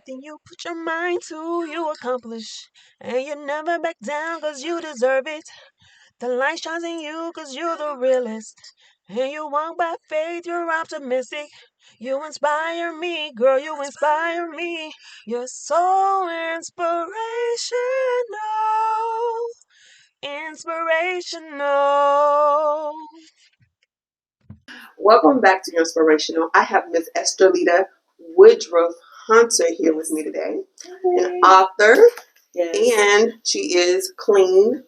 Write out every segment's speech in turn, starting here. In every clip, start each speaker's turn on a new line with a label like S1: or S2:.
S1: Anything you put your mind to, you accomplish. And you never back down cause you deserve it. The light shines in you cause you're the realest. And you walk by faith, you're optimistic. You inspire me, girl, you inspire me. You're so inspirational. Inspirational.
S2: Welcome back to Your Inspirational. I have Miss Estralida Woodruff Hunter here with me today, an author, and she is clean.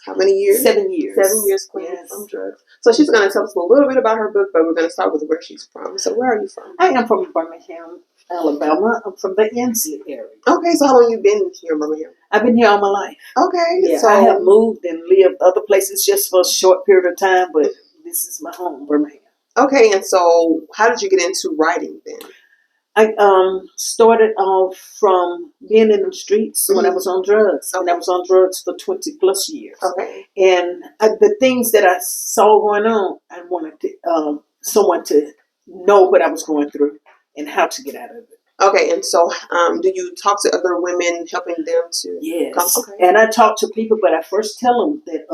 S2: How many years?
S3: 7 years.
S2: 7 years clean from drugs. So she's going to tell us a little bit about her book, but we're going to start with where she's from. So where are you from?
S3: I am from Birmingham, Alabama. I'm from the Inslee area.
S2: Okay, so how long you been here in Birmingham?
S3: I've been here all my life.
S2: Okay.
S3: Yeah,
S2: so
S3: I have moved and lived other places just for a short period of time, but this is my home, Birmingham.
S2: Okay, and so how did you get into writing then?
S3: I started off from being in the streets when I was on drugs.
S2: Okay.
S3: And I was on drugs for 20 plus years.
S2: Okay.
S3: And the things that I saw going on, I wanted to, someone to know what I was going through and how to get out of it.
S2: Okay, and so do you talk to other women, helping them to
S3: Yes.
S2: come? Okay.
S3: And I talk to people, but I first tell them that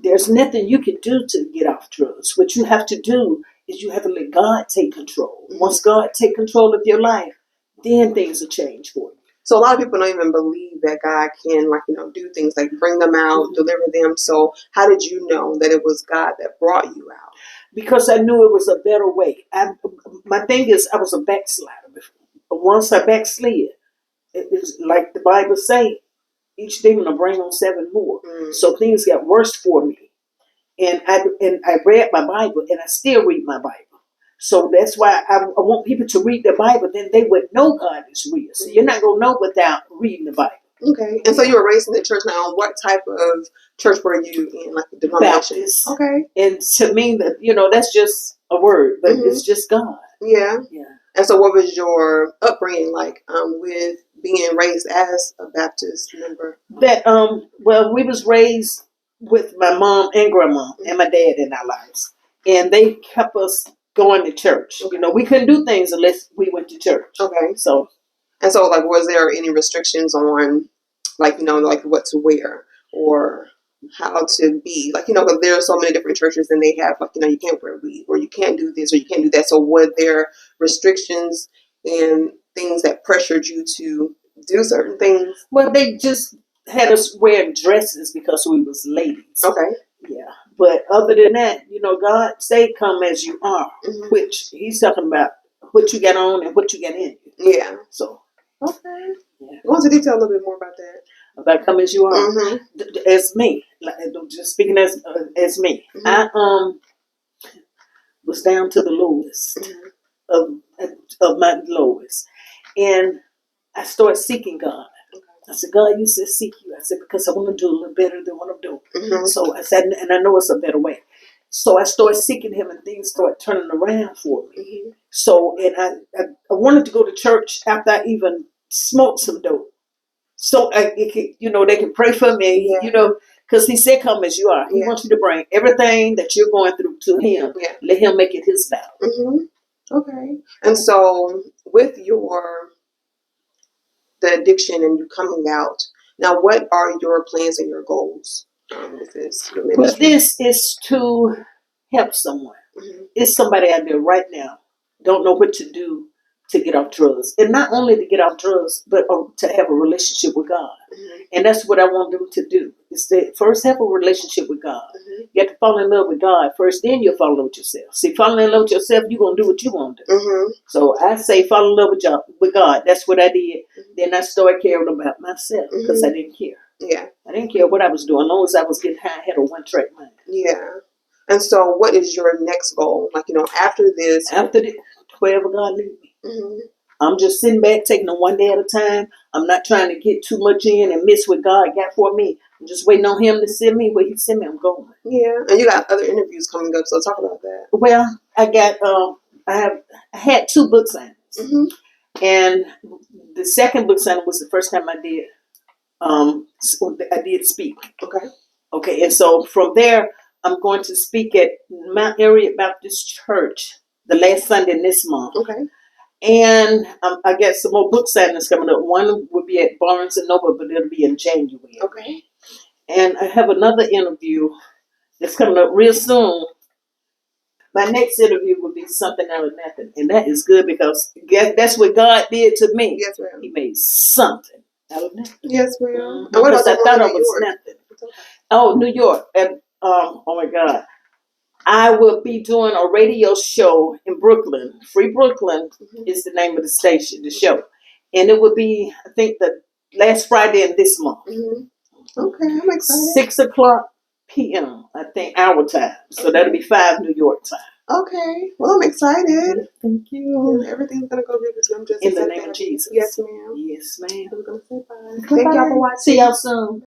S3: there's nothing you can do to get off drugs. What you have to do is you have to let God take control.
S2: Mm-hmm.
S3: Once God take control of your life, then things will change for you.
S2: So a lot of people don't even believe that God can, do things like bring them out, deliver them. So how did you know that it was God that brought you out?
S3: Because I knew it was a better way. My thing is, I was a backslider before. But once I backslid, it's like the Bible say, each demon will bring on 7 more. So things got worse for me. And I read my Bible, and I still read my Bible. So that's why I want people to read the Bible, then they would know God is real. So you're not going to know without reading the Bible.
S2: Okay. And so you were raised in the church. Now, what type of church were you in, like the denomination?
S3: Baptist.
S2: Okay.
S3: And to me, that's just a word, but it's just God.
S2: Yeah.
S3: Yeah.
S2: And so what was your upbringing like with being raised as a Baptist member?
S3: Well, we was raised with my mom and grandma and my dad in our lives. And they kept us going to church.
S2: Okay.
S3: We couldn't do things unless we went to church.
S2: Okay.
S3: So
S2: was there any restrictions on, what to wear or how to be? Because there are so many different churches and they have, you can't wear weed or you can't do this or you can't do that. So were there restrictions and things that pressured you to do certain things?
S3: Well, they just had us wear dresses because we was ladies.
S2: Okay.
S3: Yeah. But other than that, God say come as you are, which he's talking about what you got on and what you got in you.
S2: Yeah.
S3: So.
S2: Okay. Yeah. Go into detail a little bit more about that.
S3: About come as you are. As me. Just speaking as me. I was down to the lowest of my lowest. And I started seeking God. I said, God, you said seek you. I said, because I want to do a little better than what I'm doing. So I said, and I know it's a better way. So I started seeking him and things started turning around for me. So, and I wanted to go to church after I even smoked some dope. So, they can pray for me, because he said, come as you are. He wants you to bring everything that you're going through to him. Yeah. Let him make it his battle.
S2: Okay. And so with the addiction and you coming out, now what are your plans and your goals with this?
S3: Well, this is to help someone. It's somebody out there right now don't know what to do to get off drugs, and not only to get off drugs, but to have a relationship with God. And that's what I want them to do. Is to first have a relationship with God. You have to fall in love with God first, then you'll fall in love with yourself. See, falling in love with yourself, you're gonna do what you want to do. So I say fall in love with God. That's what I did. Then I started caring about myself because I didn't care. Yeah, I didn't care what I was doing, as long as I was getting high. I had a one-track mind.
S2: Yeah. And so, what is your next goal? After this,
S3: after the 12 of God leave me. I'm just sitting back, taking them one day at a time. I'm not trying to get too much in and miss what God got for me. I'm just waiting on him to send me. Where he send me, I'm going.
S2: Yeah, and you got other interviews coming up, so talk about that.
S3: Well, I got, I had 2 book signings. And the second book signing was the first time I did speak. Okay, and so from there, I'm going to speak at Mount Area Baptist Church the last Sunday in this month. And I got some more book signings coming up. One will be at Barnes and Noble, but it'll be in January.
S2: Okay.
S3: And I have another interview that's coming up real soon. My next interview will be something out of nothing, and that is good because that's what God did to me.
S2: Yes, ma'am.
S3: He made something out of nothing.
S2: Yes, ma'am.
S3: And what I thought I was nothing. Oh, New York, and oh my God, I will be doing a radio show in Brooklyn. Free Brooklyn is the name of the station, the show, and it will be, I think, the last Friday in this month.
S2: Okay, I'm excited.
S3: 6:00 p.m. I think our time, so that'll be 5 New York time.
S2: Okay, well, I'm excited.
S3: Thank you.
S2: And everything's gonna go good because I'm just
S3: In the name of Jesus.
S2: Yes, ma'am.
S3: Yes, ma'am.
S2: I'm gonna say bye. Thank y'all for watching.
S3: See y'all soon.